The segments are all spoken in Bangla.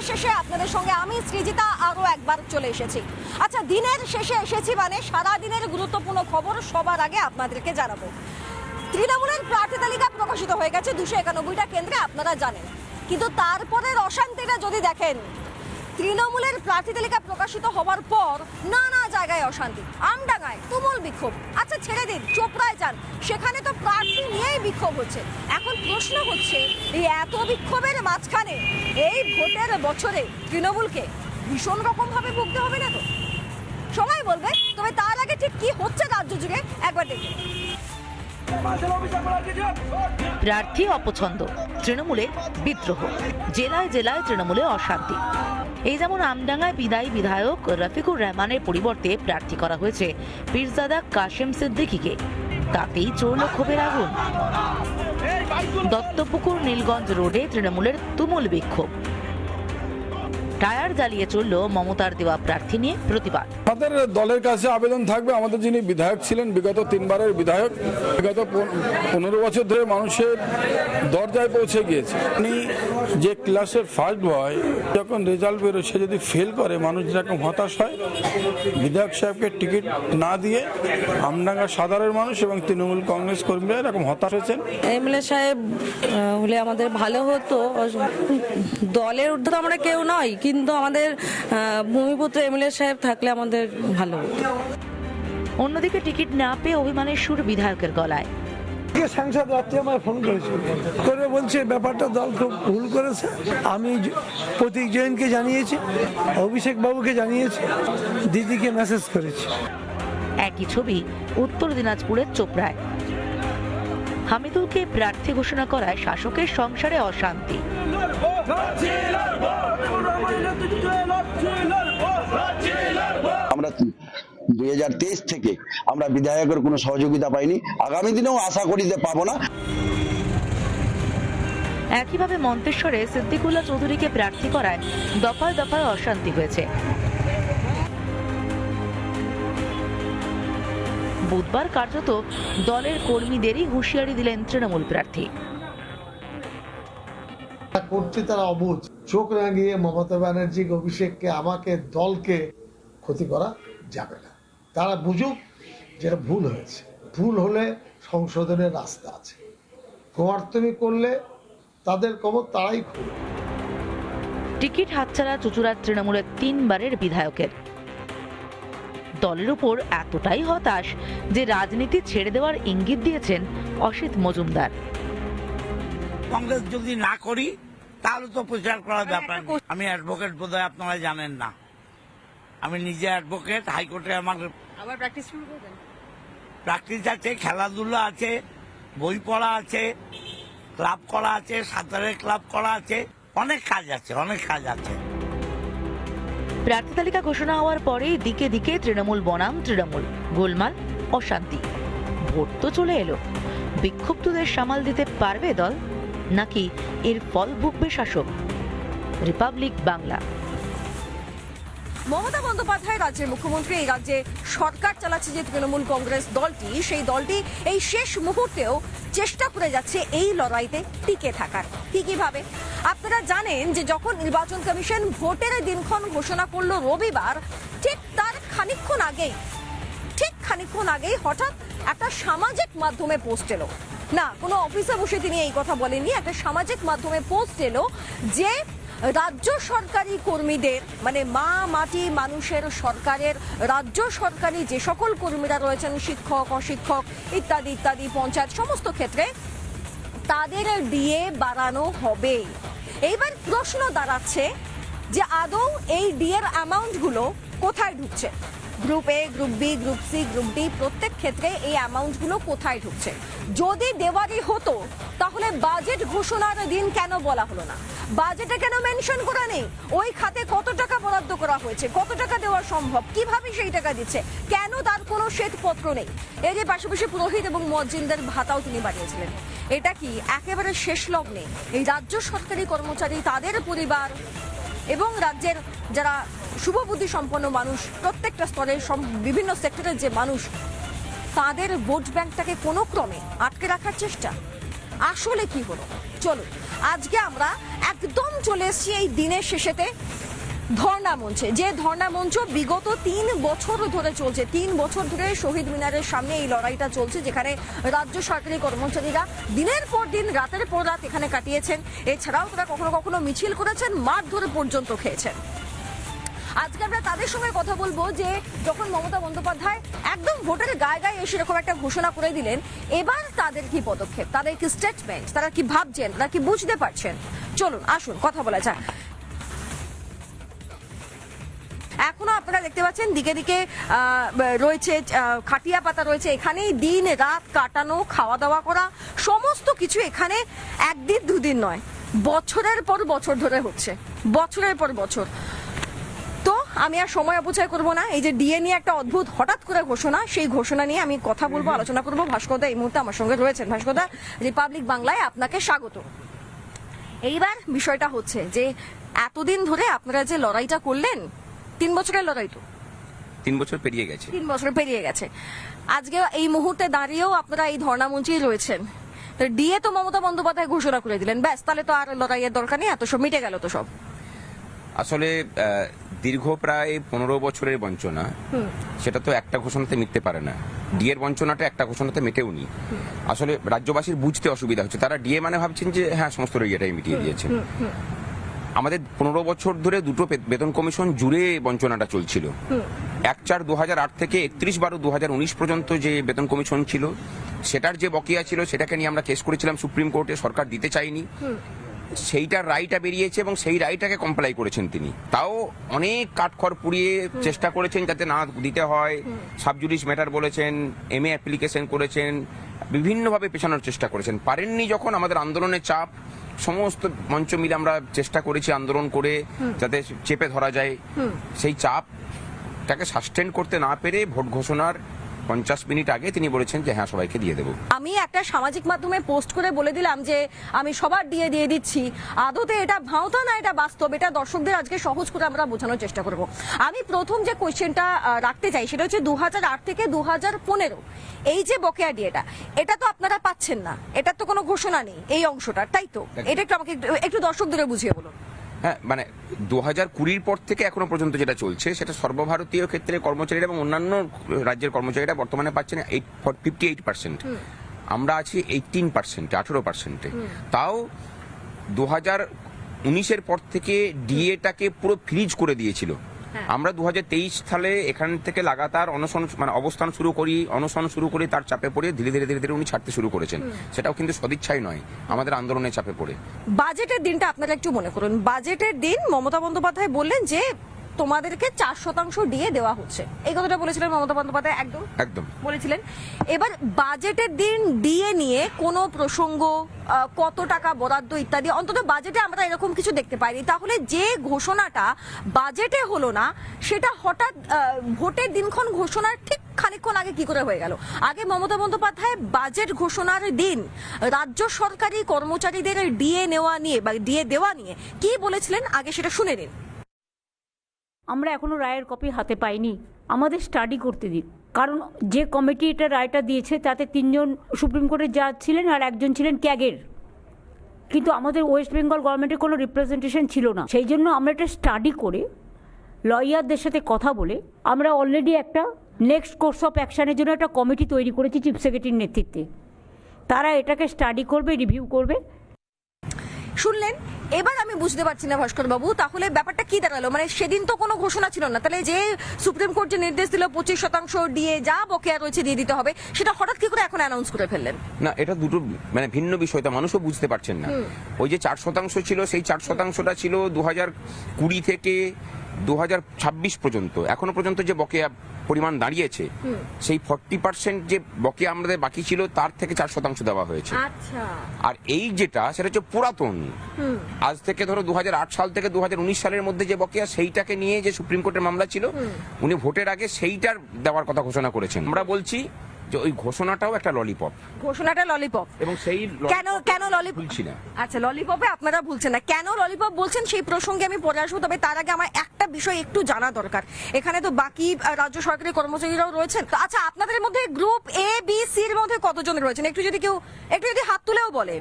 শেষে আপনাদের সঙ্গে আমি সৃজিতা আরো একবার চলে এসেছি। আচ্ছা, দিনের শেষে এসেছি মানে সারা দিনের গুরুত্বপূর্ণ খবর সবার আগে আপনাদেরকে জানাবো। তৃণমূলের প্রার্থী তালিকা প্রকাশিত হয়ে গেছে 291টা কেন্দ্রে, আপনারা জানেন। কিন্তু তারপরের অশান্তিটা যদি দেখেন, তৃণমূলের প্রার্থী তালিকা প্রকাশিত হওয়ার পর নানা জায়গায় অশান্তি। আমডাঙ্গায় তুমুল বিক্ষোভ। আচ্ছা ছেড়ে দিন, চোপড়ায় যান, সেখানে তো প্রার্থী নিয়েই বিক্ষোভ হচ্ছে। এখন প্রশ্ন হচ্ছে, এই এত বিক্ষোভের মাঝখানে এই ভোটের বছরে তৃণমূলকে ভীষণ রকম ভাবে ভুগতে হবে না তো? সবাই বলবে, তবে তার আগে ঠিক কি হচ্ছে রাজ্য জুড়ে একবার দেখুন। প্রার্থী অপছন্দ, তৃণমূলে বিদ্রোহ, জেলায় জেলায় তৃণমূলে অশান্তি। এই যেমন আমডাঙ্গায় বিদায়ী বিধায়ক রফিকুর রহমানের পরিবর্তে প্রার্থী করা হয়েছে পীরজাদা কাশেম সিদ্দিকীকে, তাতেই চলল ক্ষোভের আগুন। দত্তপুকুর নীলগঞ্জ রোডে তৃণমূলের তুমুল বিক্ষোভ। টায়ার জ্বালিয়ে চলল মমতার দেওয়া প্রার্থী নিয়ে প্রতিবাদ। আমাদের দলের কাছে আবেদন থাকবে, আমাদের যিনি বিধায়ক ছিলেন, বিগত 3 বারের বিধায়ক, বিগত 15 বছর ধরে মানুষের দরজায় পৌঁছে গিয়েছে। উনি যে ক্লাসের ফার্স্ট বয়, যখন রেজাল্ট বেরোয় সে যদি ফেল করে, মানুষ যেরকম হতাশ হয়, বিধায়ক সাহেবকে টিকিট না দিয়ে আমডাঙ্গার সাধারণ মানুষ এবং তৃণমূল কংগ্রেস কর্মীরা এরকম হতাশ হয়েছেন। এমএলএ সাহেব হলে আমাদের ভালো হতো। দলের ঊর্ধ্বে আমরা কেউ নয়, কিন্তু আমাদের ভূমিপুত্র এমএলএ সাহেব থাকলে আমাদের ভালো হতো। অন্যদিকে টিকিট না পেয়ে অভিমানের সুর বিধায়কের গলায়। সাংসদ রাত্রে আমায় ফোন করেছিল, করে বলছে ব্যাপারটা দল খুব ভুল করেছে। আমি প্রতীক জৈনকে জানিয়েছি, অভিষেক বাবুকে জানিয়েছি, দিদিকে মেসেজ করেছি। একই ছবি উত্তর দিনাজপুরের চোপড়ায়। হামিদুলকে প্রার্থী ঘোষণা করায় শাসকের সংসারে অশান্তি। আমরা 2023 থেকে আমরা বিধায়কের কোনো সহযোগিতা পাইনি, আগামী দিনেও আশা করি যে পাবো না। একইভাবে মন্তেশ্বরে সিদ্দিকুল্লাহ চৌধুরীকে প্রার্থী করায় দফায় দফায় অশান্তি হয়েছে। বুধবার কার্যত দলের কর্মীদেরই হুঁশিয়ারি দিলেন তৃণমূল প্রার্থী। করছে তারা অবুঝ, চোখ রাঙিয়ে মমতা ব্যানার্জি, অভিষেককে, আমাকে, দলকে ক্ষতি করা যাবে না। তারা বুঝুক যেটা ভুল হয়েছে, ভুল হলে সংশোধনের রাস্তা আছে। গোয়ার্তমি করলে তাদের কবর তারাই খুলবে। টিকিট হাতছাড়া চুচুড়ার তৃণমূলের 3 বারের বিধায়কের। দলের উপর এতটাই হতাশ যে রাজনীতি ছেড়ে দেওয়ার ইঙ্গিত দিয়েছেন অসিত মজুমদার। কংগ্রেস যদি না করি তাহলে তো প্রচার করার ব্যাপার। আমি অ্যাডভোকেট, বোধহয় আপনারা জানেন না। আমি নিজে অ্যাডভোকেট, হাইকোর্টে আমার প্র্যাকটিস আছে, খেলাধুলা আছে, বই পড়া আছে, ক্লাব করা আছে, সাঁতারের ক্লাব করা আছে, অনেক কাজ আছে, অনেক কাজ আছে। প্রার্থী তালিকা ঘোষণা হওয়ার পরেই দিকে দিকে তৃণমূল বনাম তৃণমূল, গোলমাল, অশান্তি। ভোট তো চলে এলো, বিক্ষুব্ধদের সামাল দিতে পারবে দল, নাকি এর ফল ভুগবে শাসক? রিপাবলিক বাংলা। মমতা বন্দ্যোপাধ্যায় রাজ্যের মুখ্যমন্ত্রী, এই রাজ্যে সরকার চালাচ্ছে যে তৃণমূল কংগ্রেস দলটি, সেই দলটি এই শেষ মুহূর্তেও চেষ্টা করে যাচ্ছে এই লড়াইতে টিকে থাকার। কিভাবে? আপনারা জানেন যে যখন নির্বাচন কমিশন ভোটের দিনক্ষণ ঘোষণা করলো রবিবার, ঠিক তার খানিকক্ষণ আগেই হঠাৎ একটা সামাজিক মাধ্যমে পোস্ট এলো। না, কোনো অফিসে বসে তিনি এই কথা বলেননি, একটা সামাজিক মাধ্যমে পোস্ট এলো যে রাজ্য সরকারি কর্মীদের, মানে মা মাটি মানুষের সরকারের রাজ্য সরকারি যে সকল কর্মীরা রয়েছেন, শিক্ষক, অশিক্ষক ইত্যাদি ইত্যাদি, পঞ্চায়েত, সমস্ত ক্ষেত্রে তাদের ডিএ বাড়ানো হবে। এইবার প্রশ্ন দাঁড়াচ্ছে যে আদৌ এই ডিএর অ্যামাউন্টগুলো কোথায় ঢুকছে? Group A, group B, group C, group D, প্রত্যেক ক্ষেত্রে এই অ্যামাউন্টগুলো কোথায় ঢুকছে? যদি দেওয়ারই হতো তাহলে বাজেট ঘোষণার দিন কেন বলা হলো না? বাজেটে কেন মেনশন করা নেই ওই খাতে কত টাকা বরাদ্দ করা হয়েছে, কত টাকা দেওয়া সম্ভব, কিভাবে সেই টাকা দিচ্ছে, কেন তার কোনো শ্বেতপত্র নেই? এর পাশাপাশি পুরোহিত এবং মুয়াজ্জিনদের ভাতাও তিনি বাড়িয়েছিলেন। এটা কি একেবারে শেষ লগ্নে এই রাজ্য সরকারি কর্মচারী, তাদের পরিবার এবং রাজ্যের যারা শুভবুদ্ধি সম্পন্ন মানুষ, প্রত্যেকটা স্তরের বিভিন্ন সেক্টরের যে মানুষ, তাদের ভোট ব্যাংকটাকে কোনো ক্রমে আটকে রাখার চেষ্টা? আসলে কি হলো চলুন আজকে আমরা একদম চলে এসেছি এই দিনের শেষেতে ধর্ণা মঞ্চে, যে ধর্ণা মঞ্চ বিগত 3 বছর ধরে চলছে। 3 বছর ধরে শহীদ মিনারের সামনে এই লড়াইটা চলছে, যেখানে রাজ্য সরকারি কর্মচারীরা দিনের পর দিন রাতের পর রাত এখানে কাটিয়েছেন। এছাড়াও তারা কখনো কখনো মিছিল করেছেন, মারধর পর্যন্ত খেয়েছেন। আজকে আমরা তাদের সঙ্গে কথা বলবো যে যখন মমতা বন্দ্যোপাধ্যায় একদম ভোটের গায়ে গায়ে এসে এরকম একটা ঘোষণা করে দিলেন, এবার তাদের কি পদক্ষেপ, তাদের কি স্টেটমেন্ট, তারা কি ভাবছেন, তারা কি বুঝতে পারছেন। চলুন আসুন কথা বলা যাক। এখনো আপনারা দেখতে পাচ্ছেন দিকে দিকে রয়েছে খাটিয়া পাতা রয়েছে, এখানেই দিন রাত কাটানো, খাওয়া দাওয়া করা, সমস্ত কিছু এখানে একদিন দুদিন নয়, বছরের পর বছর ধরে হচ্ছে, বছরের পর বছর। তো আমি আর সময় অপচয় করব না, এই যে ডিএ নিয়ে একটা অদ্ভুত হঠাৎ করে ঘোষণা, সেই ঘোষণা নিয়ে আমি কথা বলবো, আলোচনা করবো। ভাস্করদা এই মুহূর্তে আমার সঙ্গে রয়েছেন। ভাস্করদা, রিপাবলিক বাংলায় আপনাকে স্বাগত। এইবার বিষয়টা হচ্ছে যে এতদিন ধরে আপনারা যে লড়াইটা করলেন, 3 বছরের লড়াই, তো 3 বছর পেরিয়ে গেছে, 3 বছর পেরিয়ে গেছে, আজকে এই মুহূর্তে দাঁড়িয়েও আপনারা এই ধর্ণা মঞ্চেই রয়েছেন। তো ডিএ তো মমতা বন্দ্যোপাধ্যায় ঘোষণা করে দিলেন, ব্যাস তাহলে তো আর লড়াইয়ের দরকার নেই, এত সব মিটে গেল তো সব। আসলে দীর্ঘ প্রায় 15 বছরের বঞ্চনা, সেটা তো একটা ঘোষণাতে মিটতে পারে না। ডিএর বঞ্চনাটা একটা ঘোষণাতে মেটেও নি। আসলে রাজ্যবাসীর বুঝতে অসুবিধা হচ্ছে, তারা ডিএ মানে ভাবছেন যে হ্যাঁ সমস্ত ইয়েটাই মিটিয়ে দিয়েছে। আমাদের 15 বছর ধরে দুটো বেতন কমিশন জুড়ে বঞ্চনাটা চলছিল। 1/4/2008 থেকে 31/12/2019 পর্যন্ত যে বেতন কমিশন ছিল, সেটার যে বকেয়া ছিল সেটাকে নিয়ে আমরা কেস করেছিলাম সুপ্রিম কোর্টে, সরকার দিতে চায়নি। সেইটার রায়টা বেরিয়েছে এবং সেই রায়টাকে কমপ্লাই করেছেন তিনি। তাও অনেক কাঠখড় পুড়িয়ে চেষ্টা করেছেন যাতে না দিতে হয়, সাবজুডিস ম্যাটার বলেছেন, MA অ্যাপ্লিকেশন করেছেন, বিভিন্নভাবে পেছানোর চেষ্টা করেছেন। পারেননি যখন, আমাদের আন্দোলনের চাপ, সমস্ত মঞ্চ মিলে আমরা চেষ্টা করেছি আন্দোলন করে যাতে চেপে ধরা যায়। সেই চাপটাকে সাস্টেন করতে না পেরে ভোট ঘোষণার 50 মিনিট আগে তিনি বলেছেন যে হ্যাঁ সবাইকে দিয়ে দেবো। আমি একটা সামাজিক মাধ্যমে পোস্ট করে বলে দিলাম যে আমি সবার দিয়ে দিচ্ছি, আদতে এটা ভাঁওতা না এটা বাস্তব, এটা দর্শকদের আজকে সহজ করে আমরা বোঝানোর চেষ্টা করব। আমি প্রথম যে কোয়েশ্চেনটা রাখতে চাই সেটা হচ্ছে 2008 থেকে 2015 এই যে বকেয়া ডিএটা, এটা তো আপনারা পাচ্ছেন না, এটা তো কোনো ঘোষণা নেই এই অংশটা, তাই তো? এটা একটু আমাকে একটু দর্শকদের বুঝিয়ে বলুন। হ্যাঁ, মানে 2020 পর থেকে এখনো পর্যন্ত যেটা চলছে সেটা সর্বভারতীয় ক্ষেত্রে কর্মচারীরা এবং অন্যান্য রাজ্যের কর্মচারীরা বর্তমানে পাচ্ছেন 58%, আমরা আছি 18%, 18%। তাও 2019-এর পর থেকে ডিএটাকে পুরো ফ্রিজ করে দিয়েছিল। আমরা 2023 সালে এখান থেকে লাগাতার অবস্থান শুরু করি, তার চাপে পড়ে ধীরে ধীরে উনি ছাড়তে শুরু করেছেন। সেটাও কিন্তু সদিচ্ছাই নয়, আমাদের আন্দোলনের চাপে পড়ে। বাজেটের দিনটা আপনারা একটু মনে করুন, বাজেটের দিন মমতা বন্দ্যোপাধ্যায় বললেন যে তোমাদেরকে 4% ডিএ দেওয়া হচ্ছে, এই কথাটা বলেছিলেন মমতা বন্দ্যোপাধ্যায়, একদম বলেছিলেন। এবার বাজেটের দিন ডিএ নিয়ে কোনো প্রসঙ্গ, কত টাকা বরাদ্দ ইত্যাদি অন্তত বাজেটে আমরা এরকম কিছু দেখতে পাইনি। তাহলে যে ঘোষণাটা বাজেটে হলো না, সেটা হঠাৎ ভোটের দিনক্ষণ ঘোষণার ঠিক খানিকক্ষণ আগে কি করে হয়ে গেল? আগে মমতা বন্দ্যোপাধ্যায় বাজেট ঘোষণার দিন রাজ্য সরকারি কর্মচারীদের ডিএ নেওয়া নিয়ে বা ডিএ দেওয়া নিয়ে কি বলেছিলেন, আগে সেটা শুনে নিন। আমরা এখনো রায়ের কপি হাতে পাইনি, আমাদের স্টাডি করতে দিন। কারণ যে কমিটি এটা রায়টা দিয়েছে তাতে 3 জন সুপ্রিম কোর্টের জাজ ছিলেন আর 1 জন ছিলেন ক্যাগের, কিন্তু আমাদের ওয়েস্ট বেঙ্গল গভর্নমেন্টের কোনো রিপ্রেজেন্টেশন ছিল না। সেই জন্য আমরা এটা স্টাডি করে লয়ারদের সাথে কথা বলে আমরা অলরেডি একটা নেক্সট কোর্স অফ অ্যাকশনের জন্য একটা কমিটি তৈরি করেছি চিফ সেক্রেটারির নেতৃত্বে। তারা এটাকে স্টাডি করবে, রিভিউ করবে। শুনলেন? এবার আমি বুঝতে পারছি না ভাস্কর বাবু, তাহলে ব্যাপারটা কি দাঁড়ালো? মানে সেদিন তো কোনো ঘোষণা ছিল না, তাহলে যে সুপ্রিম কোর্ট যে নির্দেশ দিল 25% ডিএ যা বকেয়া রয়েছে দিয়ে দিতে হবে, সেটা হঠাৎ কি করে এখন অ্যানাউন্স করে ফেললেন? না, এটা দুটো ভিন্ন বিষয়টা মানুষও বুঝতে পারছেন না। ওই যে 4% ছিল, সেই 4%টা ছিল 2020 থেকে 2026 পর্যন্ত। এখনো পর্যন্ত যে বকেয়া পরিমাণ দাঁড়িয়েছে, সেই 40% যে বকেয়া আমাদের বাকি ছিল তার থেকে 4% দেওয়া হয়েছে। আর এই যেটা সেটা হচ্ছে পুরাতন, আজ থেকে ধরো 2008 সাল থেকে 2019 সালের মধ্যে যে বকেয়া, সেইটাকে নিয়ে যে সুপ্রিম কোর্টের মামলা ছিল, উনি ভোটের আগে সেইটার দেওয়ার কথা ঘোষণা করেছেন। আমরা বলছি যে ওই ঘোষণাটাও একটা ললিপপ, ঘোষণাটা ললিপপ। এবং সেই কেন ললিপপ ভুলছি না। আচ্ছা, ললিপপে আপনারা ভুলছেন না, কেন ললিপপ বলছেন সেই প্রসঙ্গে আমি পরে আসবো। তবে তার আগে আমার একটা বিষয় একটু জানা দরকার, এখানে তো বাকি রাজ্য সরকারি কর্মচারীরাও রয়েছেন। তো আচ্ছা, আপনাদের মধ্যে গ্রুপ এ বি সি এর মধ্যে কতজন রয়েছেন, একটু যদি হাত তুলেও বলে।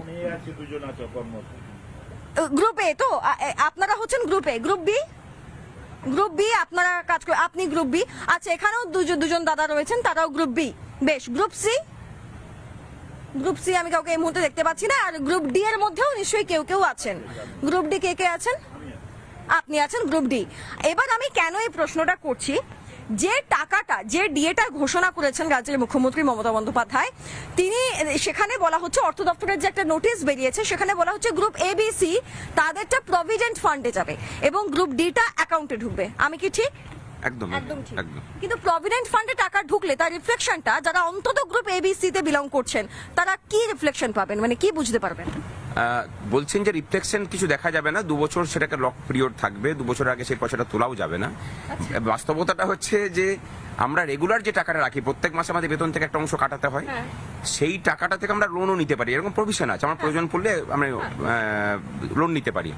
গ্রুপ এ তো আপনারা হচ্ছেন গ্রুপ এ, গ্রুপ বি আপনারা কাজ করে, আপনি গ্রুপ বি। আচ্ছা, এখানেও দুজন দাদা রয়েছেন, তারাও গ্রুপ বি। বেশ, গ্রুপ সি আমি কাউকে এই মুহূর্তে দেখতে পাচ্ছি না। আর গ্রুপ ডি এর মধ্যেও নিশ্চয়ই কেউ আছেন। গ্রুপ ডি কে আছেন? আপনি আছেন গ্রুপ ডি। এবার আমি কেন এই প্রশ্নটা করছি, যে টাকাটা, যে ডিএটা ঘোষণা করেছেন রাজ্যের মুখ্যমন্ত্রী মমতা বন্দ্যোপাধ্যায়, তিনি সেখানে বলা হচ্ছে, অর্থ দপ্তরের যে একটা নোটিশ বেরিয়েছে সেখানে বলা হচ্ছে গ্রুপ এ বি সি তাদেরটা প্রভিডেন্ট ফান্ডে যাবে এবং গ্রুপ ডিটা অ্যাকাউন্টে ঢুকবে। আমি কি ঠিক? একদম ঠিক। কিন্তু প্রভিডেন্ট ফান্ডে টাকা ঢুকলে তার রিফ্লেকশনটা, যারা অন্তত গ্রুপ এ বি সি তে বিলং করছেন, তারা কি রিফ্লেকশন পাবেন, মানে কি বুঝতে পারবেন? বলছেন যে রিফ্লেকশন কিছু দেখা যাবে না, 2 বছর সেটাকে লক পিরিয়ড থাকবে, 2 বছর আগে সেই পয়সাটা তোলাও যাবে না। বাস্তবতাটা হচ্ছে যে আমরা রেগুলার যে টাকাটা রাখি, প্রত্যেক মাসে আমাদের বেতন থেকে একটা অংশ কাটাতে হয়, সেই টাকাটা থেকে আমরা লোনও নিতে পারি, এরকম প্রভিশন আছে। আমার প্রয়োজন পড়লে আমরা লোন নিতে পারি।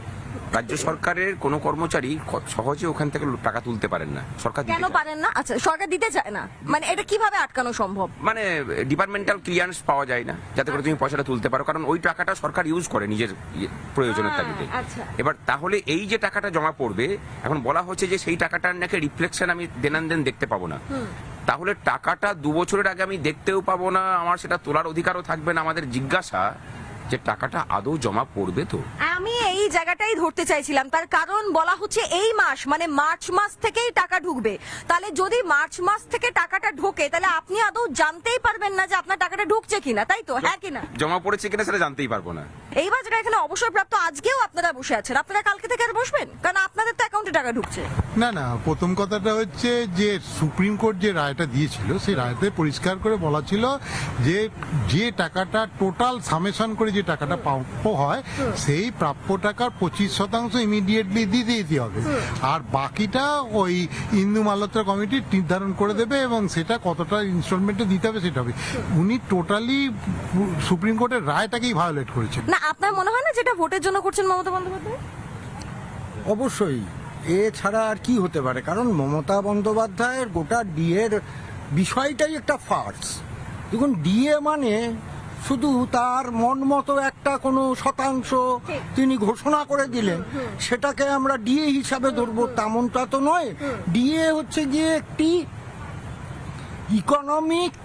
রাজ্য সরকারের কোনো কর্মচারী সহজে ওখান থেকে টাকা তুলতে পারেন না। সরকার কেন পারেন না? আচ্ছা, সরকার দিতে চায় না, মানে এটা কিভাবে আটকানো সম্ভব? মানে ডিপার্টমেন্টাল ক্লিয়ারেন্স পাওয়া যায় না যাতে করে তুমি পয়সাটা তুলতে পারো, কারণ ওই টাকাটা সরকার ইউজ করে নিজের প্রয়োজনের তাগিদে। এবার তাহলে এই যে টাকাটা জমা পড়বে, এখন বলা হচ্ছে যে সেই টাকাটার নাকি রিফ্লেকশন আমি দেন দেখতে পাবো না। তাহলে টাকাটা 2 বছরের আগে আমি দেখতেও পাবো না, আমার সেটা তোলার অধিকারও থাকবে না। আমাদের জিজ্ঞাসা যে টাকাটা আদৌ জমা পড়বে তো? আমি এই জায়গাটাই ধরতে চাইছিলাম, তার কারণ বলা হচ্ছে এই মাস, মানে মার্চ মাস থেকেই টাকা ঢুকবে। তাহলে যদি মার্চ মাস থেকে টাকাটা ঢোকে, তাহলে আপনি আদৌ জানতেই পারবেন না যে আপনার টাকাটা ঢুকছে কিনা, তাই তো? হ্যাঁ কিনা? জমা পড়েছে কিনা সেটা জানতেই পারবো না। এইবার যারা এখানে অবসরপ্রাপ্ত আজকেও আপনারা বসে আছেন, আপনারা কালকে থেকে আর বসবেন? কারণ আপনাদের তো অ্যাকাউন্টে টাকা ঢুকছে। না, প্রথম কথাটা হচ্ছে যে সুপ্রিম কোর্ট যে রায়টা দিয়েছিল, সেই রায়তে পরিষ্কার করে বলা ছিল যে টাকাটা টোটাল সামেশন করে যে টাকাটা প্রাপ্য হয়, সেই প্রাপ্য টাকার 25% ইমিডিয়েটলি দিয়ে দিতে হবে, আর বাকিটা ওই ইন্দু মালহোত্রা কমিটি নির্ধারণ করে দেবে, এবং সেটা কতটা ইনস্টলমেন্টে দিতে হবে সেটা হবে। উনি টোটালি সুপ্রিম কোর্টের রায়টাকেই ভায়োলেট করেছেন। না, আপনার মনে হয় না যেটা ভোটের জন্য করছেন মমতা বন্দ্যোপাধ্যায়? অবশ্যই, এছাড়া আর কি হতে পারে, কারণ মমতা বন্দ্যোপাধ্যায়ের গোটা ডিএর বিষয়টাই একটা ফার্স। দেখুন, ডিএ মানে শুধু তার মন মতো একটা কোনো শতাংশ তিনি ঘোষণা করে দিলেন, সেটাকে আমরা ডিএ হিসাবে ধরবো তেমনটা তো নয়। ডিএ হচ্ছে গিয়ে একটি ইকোনমিক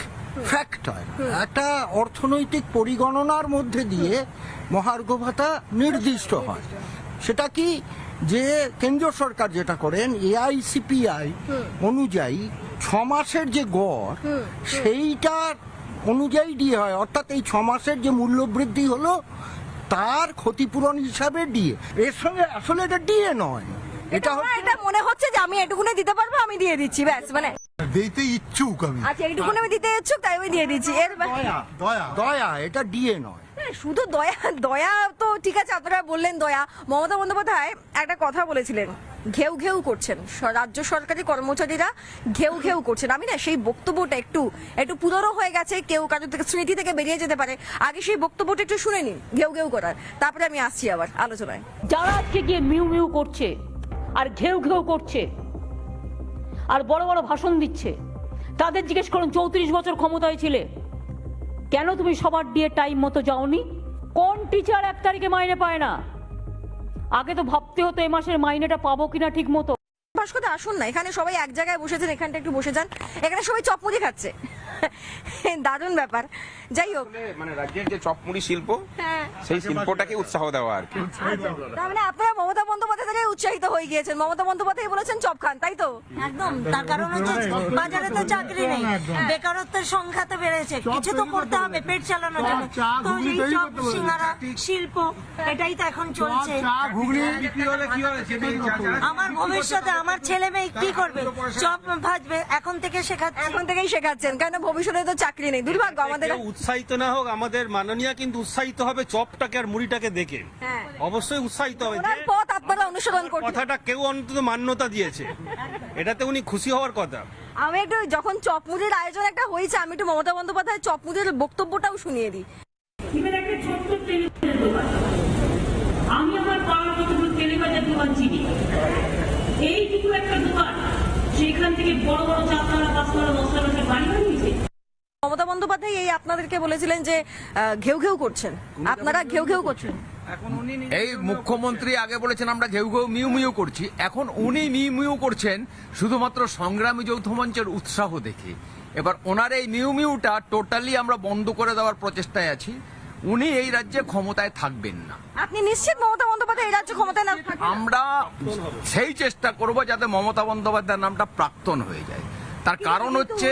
ফ্যাক্টর, একটা অর্থনৈতিক পরিগণনার মধ্যে দিয়ে মহার্ঘ ভাতা নির্দিষ্ট হয়। সেটা কি, যে কেন্দ্রীয় সরকার যেটা করেন এআইসিপিআই অনুযায়ী 6 মাসের যে গড়, সেইটার অনুযায়ী ডিএ হয়, অর্থাৎ এই 6 মাসের যে মূল্য বৃদ্ধি হলো তার ক্ষতিপূরণ হিসাবে ডিএ। এর সঙ্গে আসলে এটা ডিএ নয়, এটা মনে হচ্ছে যে আমি এটুকুনে দিতে পারবো, আমি দিয়ে দিচ্ছি, ব্যাস। মানে দিতে ইচ্ছুক আমি। আচ্ছা, এইটুকুনে আমি দিতে ইচ্ছুক, তাই আমি দিয়ে দিচ্ছি। এর দয়া, এটা ডিএ নয়। শুধু দয়া তো ঠিক আছে, আপনারা বললেন দয়া। মমতা বন্দ্যোপাধ্যায় একটা কথা বলেছিলেন, ঘেউ করছেন রাজ্য সরকারি কর্মচারীরা, ঘেউ করছেন। আমি না সেই বক্তব্যটা একটু পুরনো হয়ে গেছে, কেউ কারোর থেকে স্মৃতি থেকে বেরিয়ে যেতে পারে। আগে সেই বক্তব্যটা একটু শুনে নিন, ঘেউ করার, তারপরে আমি আসছি আবার আলোচনায়। যারা আজকে গিয়ে মিউ করছে আর ঘেউ করছে আর বড় বড় ভাষণ দিচ্ছে, তাদের জিজ্ঞেস করুন 34 বছর ক্ষমতায় ছিলে, কেন তুমি সবার দিয়ে টাইম মতো যাওনি? কোন টিচার 1 তারিখে মাইনে পায় না? আগে তো ভাবতে হতো এই মাসের মাইনেটা পাবো কিনা ঠিক মতো। ভাস্কর, আসুন না, এখানে সবাই এক জায়গায় বসেছেন, এখানটা একটু বসে যান। এখানে সবাই চপমুড়ি খাচ্ছে, দারুণ ব্যাপার। যাই হোক, মানে রাজ্যের যে চপমুড়ি শিল্প, সেই শিল্পটাকে উৎসাহ দেওয়া আর কি। তার মানে আপনারা মমতা বন্দ্যোপাধ্যায় থেকে উৎসাহিত হয়ে গিয়েছেন। মমতা বন্দ্যোপাধ্যায় বলেছেন চপ খান, তাই তো? একদম, তার কারণ হচ্ছে বাজারে তো চাকরি নেই, বেকারত্বের সংখ্যা তো বেড়েছে, কিছু তো করতে হবে পেট চালানোর জন্য। তো এই চপ সিঙ্গারা শিল্প, এটাই তো এখন চলছে। আমার ভবিষ্যতে আমার ছেলে মেয়ে কি করবে? চপ ভাজবে, এখন থেকেই শেখাচ্ছেন, কেন ভবিষ্যতে তো চাকরি নেই। দুর্ভাগ্য আমাদের। উৎসাহিত না হোক, আমাদের মাননীয় কিন্তু উৎসাহিত হবে চপটাকে আর মুড়িটাকে দেখে, অবশ্যই উৎসাহিত হবে। পথ আপনারা অনুসরণ করছেন, কথাটা কেউ অন্তত মান্যতা দিয়েছে, এটাতে উনি খুশি হওয়ার কথা। আমি একটু যখন চপমুড়ির আয়োজন একটা হয়েছে আমি একটু মমতা বন্দ্যোপাধ্যায়ের চপমুড়ির বক্তব্যটাও শুনিয়ে দিই। একটা ছোট্ট টেলিভিশনের দোকান, আমি আমার পাড়ার কতগুলো টেলিবাজার দোকান চিনি, এইটুকু একটা দোকান, সেখান থেকে বড় বড় 4 তলা 5 তলা 10 তলা বাড়ি বানিয়েছে। মমতা বন্দ্যোপাধ্যায় এই আপনাদেরকে বলেছিলেন যে ঘেউ ঘেউ করছেন, আপনারা ঘেউ ঘেউ করছেন। এই মুখ্যমন্ত্রী আগে বলেছেন আমরা ঘেউ ঘেউ মিউ মিউ করছি, এখন উনি মিউ মিউ করছেন শুধুমাত্র সংগ্রামী যৌথ মঞ্চের উৎসাহ দেখে। এবার ওনার এই মিউ মিউটা টোটালি আমরা বন্ধ করে দেওয়ার প্রচেষ্টায় আছি। উনি এই রাজ্যে ক্ষমতায় থাকবেন না। আপনি নিশ্চিত মমতা বন্দ্যোপাধ্যায় এই রাজ্যে ক্ষমতায় না থাকবেন? আমরা সেই চেষ্টা করব যাতে মমতা বন্দ্যোপাধ্যায়ের নামটা প্রাক্তন হয়ে যায়। তার কারণ হচ্ছে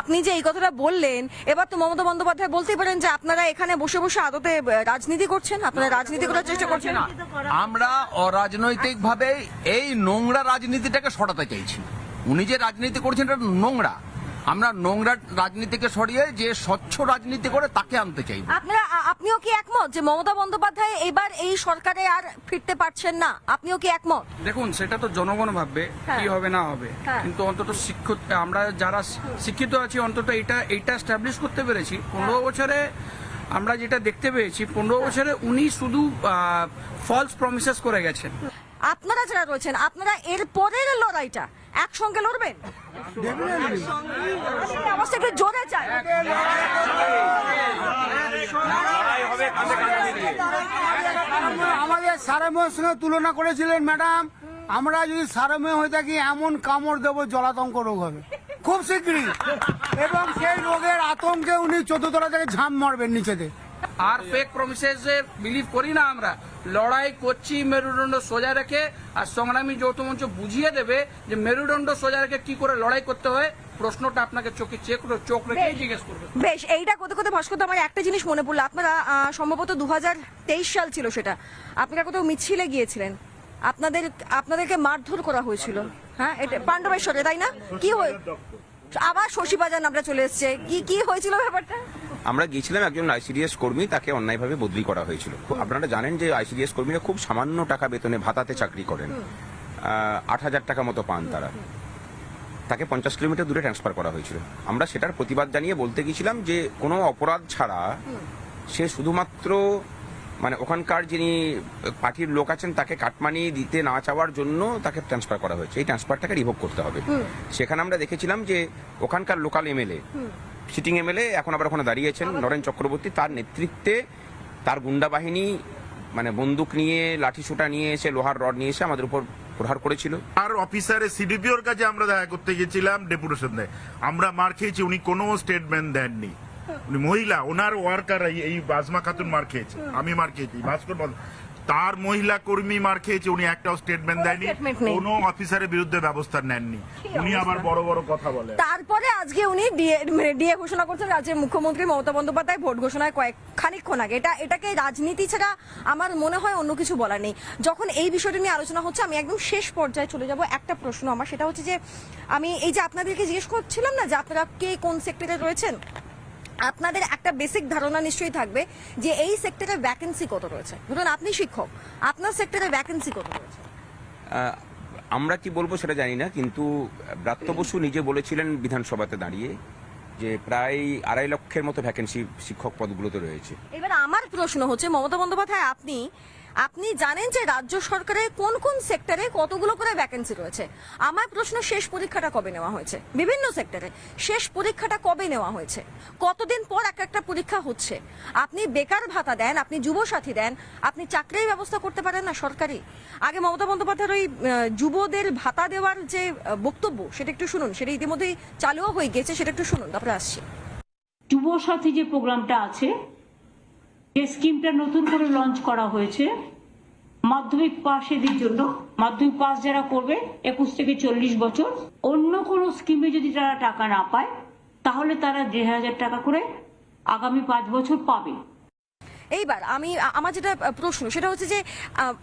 আপনি যে এই কথাটা বললেন, এবার তো মমতা বন্দ্যোপাধ্যায় বলতেই পারেন যে আপনারা এখানে বসে বসে আদতে রাজনীতি করছেন, আপনারা রাজনীতি করার চেষ্টা করছেন। আমরা অরাজনৈতিক ভাবে এই নোংরা রাজনীতিটাকে সরাতে চাইছি। উনি যে রাজনীতি করছেন এটা নোংরা, আমরা নোংরা রাজনীতিকে সরিয়ে যে স্বচ্ছ রাজনীতি করে তাকে আনতে চাই। আপনিও কি একমত যে মমতা বন্দ্যোপাধ্যায় এবার এই সরকারে আর ফিরতে পারছেন না? আপনিও কি একমত? দেখুন, সেটা তো জনগণ ভাববে কি হবে না হবে, কিন্তু অন্তত শিক্ষিত আমরা যারা শিক্ষিত আছি অন্তত এটা স্ট্যাবলিশ করতে পেরেছি। 15 বছরে আমরা যেটা দেখতে পেয়েছি, 15 বছরে উনি শুধু ফলস প্রমিসেস করে গেছেন। আপনারা যারা রয়েছেন, আপনারা এর পরের লড়াইটা একসঙ্গে লড়বেন? অবস্থা একটু জোরে চাই। আমাদের সারমেয়ের সঙ্গে তুলনা করেছিলেন ম্যাডাম, আমরা যদি সারমেয় হয়ে থাকি এমন কামড় দেবো জলাতঙ্ক রোগ হবে খুব শীঘ্রই, এবং সেই রোগের আতঙ্কে উনি 14 তলা থেকে ঝাঁপ মারবেন নিচেতে। আর ফেক প্রমিসেসে বিলিভ করি না আমরা। লড়াই করছি মেরুদণ্ড সোজা রেখে, আর সংগ্রামী যৌথ মঞ্চ বুঝিয়ে দেবে যে মেরুদণ্ড সোজা রেখে কি করে লড়াই করতে হয়। প্রশ্নটা আপনাকে চোখ রেখে জিজ্ঞেস করবে। বেশ, এইটা কোথাও কোথাও ভাস্কর আমার একটা জিনিস মনে পড়লো। আপনারা সম্ভবত 2023 সাল ছিল সেটা, আপনারা কোথাও মিছিলে গিয়েছিলেন, আপনাদেরকে মারধর করা হয়েছিল। হ্যাঁ, এটা পাণ্ডবেশ্বরে, তাই না? কি হয় আবার শশীবাজার নামটা চলে এসছে, কি হয়েছিল ব্যাপারটা? আমরা গিয়েছিলাম, একজন আইসিডিএস কর্মী তাকে অন্যায়ভাবে বদলি করা হয়েছিল। আপনারা জানেন যে আইসিডিএস কর্মীরা খুব সামান্য টাকা বেতনে ভাতাতে চাকরি করেন, 8,000 টাকা মতো পান তারা। তাকে 50 কিলোমিটার দূরে ট্রান্সফার করা হয়েছিল। আমরা সেটার প্রতিবাদ জানিয়ে বলতে গেছিলাম যে কোনো অপরাধ ছাড়া সে শুধুমাত্র মানে ওখানকার যিনি পার্টির লোক আছেন তাকে কাটমানি দিতে না চাওয়ার জন্য তাকে ট্রান্সফার করা হয়েছে। এই ট্রান্সফারটাকে রিভোক করতে হবে। সেখানে আমরা দেখেছিলাম যে ওখানকার লোকাল এমএলএ, সিটিং এমএলএ এখন আবার ওখানে দাঁড়িয়েছেন নরেন চক্রবর্তী, তার নেতৃত্বে তার গুন্ডা বাহিনী মানে বন্দুক নিয়ে লাঠিসোঁটা নিয়ে এসে লোহার রড নিয়ে এসে আমাদের উপর প্রহার করেছিল। আর অফিসারের সিডিপিওর কাছে আমরা দেখা করতে গেছিলাম, ডেপুটেশন দেয়, আমরা মার খেয়েছি, উনি কোনো স্টেটমেন্ট দেননি। উনি মহিলা, ওনার ওয়ার্কার এই বাজমা খাতুন মার খেয়েছে, আমি মার খেয়েছি, ভাস্কর তার মহিলা কর্মী মার খেয়েছে, উনি একটাও স্টেটমেন্ট দেয়নি, কোনো অফিসারের বিরুদ্ধে ব্যবস্থা নেননি। উনি আবার বড় বড় কথা বলেন। তারপরে আজকে উনি ডিএ ঘোষণা করছেন রাজ্যের মুখ্যমন্ত্রী মমতা বন্দ্যোপাধ্যায় ভোট ঘোষণায় খানিকক্ষণ আগে। এটাকে রাজনীতি ছাড়া আমার মনে হয় অন্য কিছু বলার নেই। যখন এই বিষয়টা নিয়ে আলোচনা হচ্ছে, আমি একদম শেষ পর্যায়ে চলে যাব। একটা প্রশ্ন আমার, সেটা হচ্ছে যে আমি এই যে আপনাদেরকে জিজ্ঞেস করছিলাম না যে আপনারা কে কোন সেক্টরে রয়েছেন, আপনাদের একটা বেসিক ধারণা নিশ্চয়ই থাকবে যে এই সেক্টরে ভ্যাকেন্সি কত রয়েছে। ধরুন আপনি শিক্ষক, আপনার সেক্টরে ভ্যাকেন্সি কত রয়েছে? আমরা কি বলবো সেটা জানি না, কিন্তু ব্রাত্য বসু নিজে বলেছিলেন বিধানসভাতে দাঁড়িয়ে যে প্রায় 2.5 লক্ষের মতো ভ্যাকেন্সি শিক্ষক পদগুলোতে রয়েছে। এবার আমার প্রশ্ন হচ্ছে, মমতা বন্দ্যোপাধ্যায় আপনি জানেন যে রাজ্য সরকারের কোন কোন সেক্টরে কতগুলো করে ভ্যাকেন্সি রয়েছে? আমার প্রশ্ন, শেষ পরীক্ষাটা কবে নেওয়া হয়েছে? বিভিন্ন সেক্টরে শেষ পরীক্ষাটা কবে নেওয়া হয়েছে? কতদিন পর একটা পরীক্ষা হচ্ছে? আপনি বেকার ভাতা দেন, আপনি যুবসাথী দেন, আপনি চাকরির ব্যবস্থা করতে পারেন না সরকারি? আগে মমতা বন্দ্যোপাধ্যায়ের ওই যুবদের ভাতা দেওয়ার যে বক্তব্য সেটা একটু শুনুন, সেটা ইতিমধ্যেই চালুও হয়ে গেছে, সেটা একটু শুনুন, তারপরে আসছি। যুবসাথী যে প্রোগ্রামটা আছে, যে স্কিমটা নতুন করে লঞ্চ করা হয়েছে মাধ্যমিক পাশেদের জন্য, মাধ্যমিক পাস যারা করবে 21 থেকে 40 বছর, অন্য কোনো স্কিমে যদি তারা টাকা না পায় তাহলে তারা 1,500 টাকা করে আগামী 5 বছর পাবে। এইবার আমার যেটা প্রশ্ন সেটা হচ্ছে যে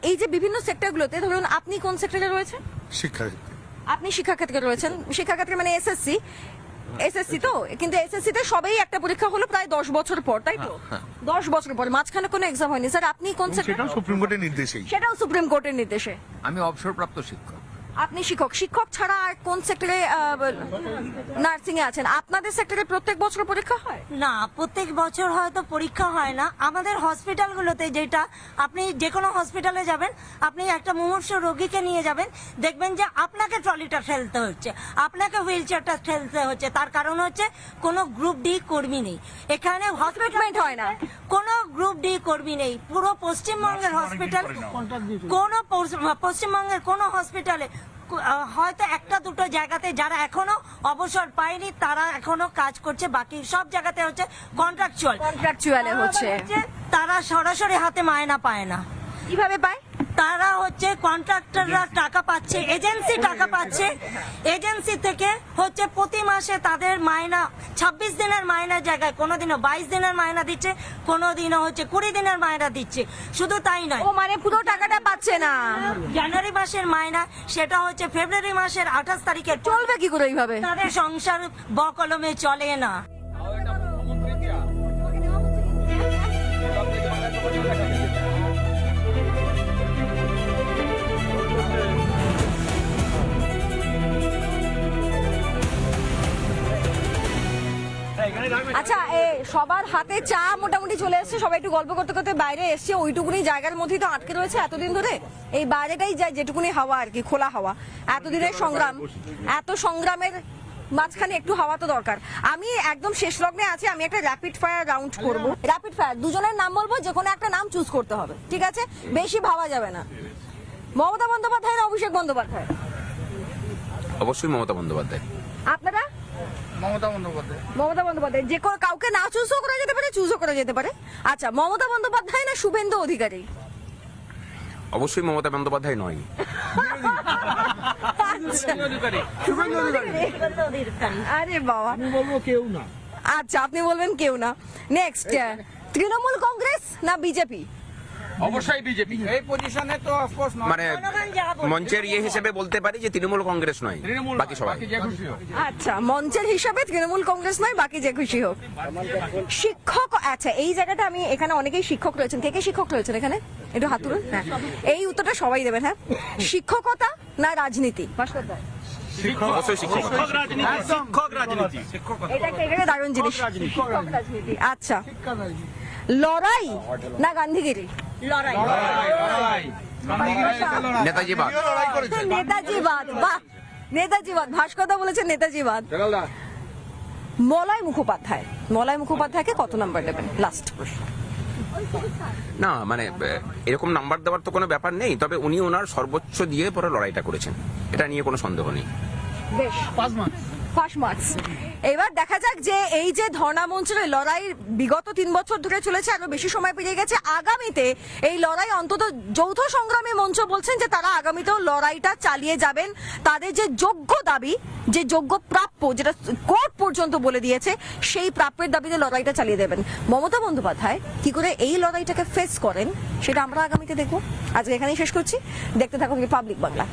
এই যে বিভিন্ন সেক্টরগুলোতে, ধরুন আপনি কোন সেক্টরে রয়েছেন? শিক্ষাক্ষেত্রে। আপনি শিক্ষাক্ষেত্রে রয়েছেন, শিক্ষাক্ষেত্রে মানে এসএসসি তো, কিন্তু এসএসসি তে সবেই একটা পরীক্ষা হলো প্রায় 10 বছর পর, তাই তো? 10 বছর পর মাঝখানে কোনো এক্সাম হয়নি। স্যার আপনি কোন সেক্টরে? সেটাও সুপ্রিম কোর্টের নির্দেশেই। সেটাও সুপ্রিম কোর্টের নির্দেশে। আমি অবসরপ্রাপ্ত শিক্ষক। আপনি শিক্ষক ছাড়া আর কোন সেক্টরে নার্সিং এ আছেন? আপনাদের সেক্টরে প্রত্যেক বছর পরীক্ষা হয়? না, প্রত্যেক বছর হয়তো পরীক্ষা হয় না। আমাদের হসপিটালগুলোতে, যেটা আপনি যে কোনো হসপিটালে যাবেন, আপনি একটা মুমূর্ষ রোগীকে নিয়ে যাবেন, দেখবেন যে আপনাকে ট্রলিটা ঠেলতে হচ্ছে, আপনাকে হুইল চেয়ারটা ঠেলতে হচ্ছে। তার কারণ হচ্ছে কোনো গ্রুপ ডি কর্মী নেই এখানে, ট্রিটমেন্ট হয় না, কোনো গ্রুপ ডি কর্মী নেই। পুরো পশ্চিমবঙ্গের হসপিটাল, পশ্চিমবঙ্গের কোনো হসপিটালে হয়তো একটা দুটো জায়গাতে যারা এখনো অবসর পায়নি তারা এখনো কাজ করছে, বাকি সব জায়গাতে হচ্ছে কন্ট্রাকচুয়ালে হচ্ছে। তারা সরাসরি হাতে মায়না পায় না। কিভাবে পায়? তারা হচ্ছে কন্ট্রাক্টররা টাকা পাচ্ছে, এজেন্সি টাকা পাচ্ছে, এজেন্সি থেকে হচ্ছে প্রতি মাসে তাদের মায়না 26 দিনের মায়নার জায়গায় কোনোদিনও 22 দিনের মায়না দিচ্ছে, কোনোদিনও হচ্ছে 20 দিনের মায়না দিচ্ছে। শুধু তাই নয়, ও মানে পুরো টাকাটা পাচ্ছে না। জানুয়ারি মাসের মায়না সেটা হচ্ছে ফেব্রুয়ারি মাসের 28 তারিখে। চলবে কি করে এইভাবে? তাদের সংসার বকলমে চলে না। আচ্ছা, সবার হাতে চা মোটামুটি চলে এসছে, সবাই একটু গল্প করতে করতে বাইরে এসছে, ওইটুকুনি জায়গার মধ্যেই তো আটকে রয়েছে এতদিন ধরে। এই বাইরেটাই যায় যেটুকুনি হাওয়া আর কি, খোলা হাওয়া। এতদিনের সংগ্রাম, এত সংগ্রামের মাঝখানে একটু হাওয়া তো দরকার। আমি একদম শেষ লগ্নে আছি, আমি একটা র্যাপিড ফায়ার রাউন্ড করব। র্যাপিড ফায়ার, দুজনের নাম বলবো, যে কোনো একটা নাম চুজ করতে হবে, ঠিক আছে? বেশি ভাবা যাবে না। মমতা বন্দ্যোপাধ্যায় না অভিষেক বন্দ্যোপাধ্যায়? অবশ্যই মমতা বন্দ্যোপাধ্যায়। আপনারা? মমতা বন্দ্যোপাধ্যায়। মমতা বন্দ্যোপাধ্যায়। যে কাউকে না চুজও করা যেতে পারে, চুজও করা যেতে পারে। আচ্ছা, মমতা বন্দ্যোপাধ্যায় না শুভেন্দু অধিকারী? অবশ্যই মমতা বন্দ্যোপাধ্যায় নয়। আরে বাবা, আমি বলবো কেউ না। আচ্ছা, আপনি বলবেন কেউ না। নেক্সট, তৃণমূল কংগ্রেস না বিজেপি? অবশ্যই বিজেপি। এই পজিশনে তো অফকোর্স মানে মঞ্চের ইয়ে হিসেবে বলতে পারি যে তৃণমূল কংগ্রেস নয়, বাকি সবাই। আচ্ছা, মঞ্চের হিসাবে তৃণমূল কংগ্রেস নয়, বাকি যে খুশি হোক। শিক্ষক, আচ্ছা এই জায়গাটা আমি, এখানে অনেকেই শিক্ষক রয়েছেন। কে কে শিক্ষক রয়েছেন এখানে? একটু হাত তুলুন। হ্যাঁ, এই উত্তরটা সবাই দেবেন। হ্যাঁ, শিক্ষকতা না রাজনীতি? অবশ্যই শিক্ষক। এটা একটা দারুণ জিনিস, শিক্ষক রাজনীতি। আচ্ছা, লড়াই না গান্ধীগিরি? নেতাজিবাদ। নেতাজিবাদ, বাহ, নেতাজিবাদ। ভাস্করদা বলেছেন নেতাজিবাদ। মলয় মুখোপাধ্যায়, মলয় মুখোপাধ্যায়কে কত নাম্বার দেবেন? লাস্ট প্রশ্ন। না মানে এরকম নাম্বার দেওয়ার তো কোনো ব্যাপার নেই, তবে উনি ওনার সর্বোচ্চ দিয়ে পরে লড়াইটা করেছেন, এটা নিয়ে কোনো সন্দেহ নেই। বেশ, 5 মার্কস। এবার দেখা যাক যে এই যে ধর্ণা মঞ্চের লড়াই বিগত 3 বছর ধরে চলেছে, আরো বেশি সময় পেরিয়ে গেছে। আগামীতে এই লড়াই, অন্তত যৌথ সংগ্রামী মঞ্চ বলছেন যে তারা আগামীতেও লড়াইটা চালিয়ে যাবেন। তাদের যে যোগ্য দাবি, যে যোগ্য প্রাপ্য, যেটা কোর্ট পর্যন্ত বলে দিয়েছে, সেই প্রাপ্যের দাবিতে লড়াইটা চালিয়ে দেবেন। মমতা বন্দ্যোপাধ্যায় কি করে এই লড়াইটাকে ফেস করেন সেটা আমরা আগামীতে দেখব। আজকে এখানেই শেষ করছি। দেখতে থাকুন রিপাবলিক বাংলা।